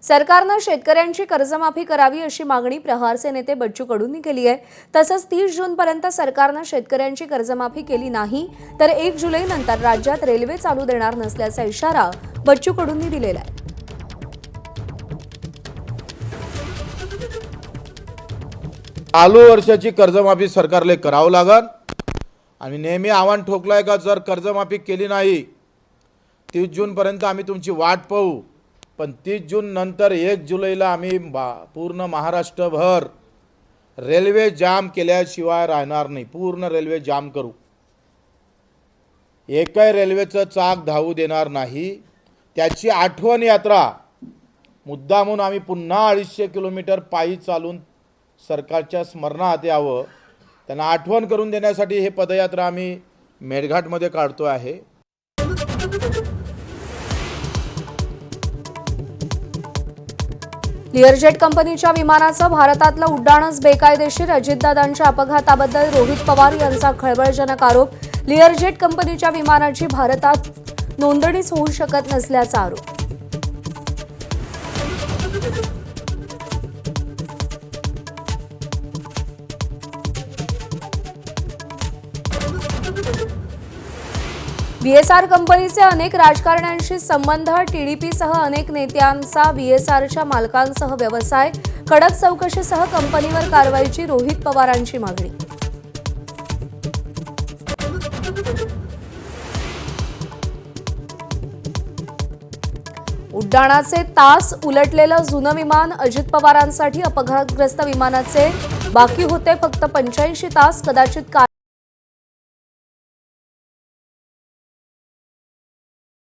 सरकारनं शेतकऱ्यांची कर्जमाफी करावी अशी मागणी प्रहारचे नेते बच्चू कडूंनी केली आहे। तसंच 30 जूनपर्यंत सरकारनं शेतकऱ्यांची कर्जमाफी केली नाही तर 1 जुलैनंतर राज्यात रेल्वे चालू देणार नसल्याचा इशारा बच्चू कडूंनी दिलेला आहे। चालू वर्षाची कर्जमाफी सरकारला करावं लागेल आणि नेहमी आव्हान ठोकलंय का जर कर्जमाफी केली नाही 30 जूनपर्यंत आम्ही तुमची वाट पाहू, पण 30 जून नंतर 1 जुलैला आम्ही पूर्ण महाराष्ट्रभर रेल्वे जाम केल्याशिवाय राहणार नाही। पूर्ण रेल्वे जाम करू, एकही रेल्वेचं चाक धावू देणार नाही। त्याची आठवण यात्रा मुद्दामून आम्ही पुन्हा 250 किलोमीटर पायी चालून सरकारच्या स्मरणात यावं, त्यांना आठवण करून देण्यासाठी हे पदयात्रा आम्ही मेळघाटमध्ये काढतो आहे। लिअरजेट कंपनीच्या विमानाचं भारतातलं उड्डाणच बेकायदेशीर, अजितदादांच्या अपघाताबद्दल रोहित पवार यांचा खळबळजनक आरोप। लिअरजेट कंपनीच्या विमानाची भारतात नोंदणीच होऊ शकत नसल्याचा आरोप। बीएसआर कंपनीचे अनेक राजकारण्यांशी संबंध, टीडीपीसह अनेक नेत्यांचा बीएसआरच्या मालकांसह व्यवसाय, कडक चौकशीसह कंपनीवर कारवाईची रोहित पवारांची मागणी। उड्डाणाचे तास उलटलेलं जुनं विमान, अजित पवारांसाठी अपघातग्रस्त विमानाचे बाकी होते फक्त 85 तास, कदाचित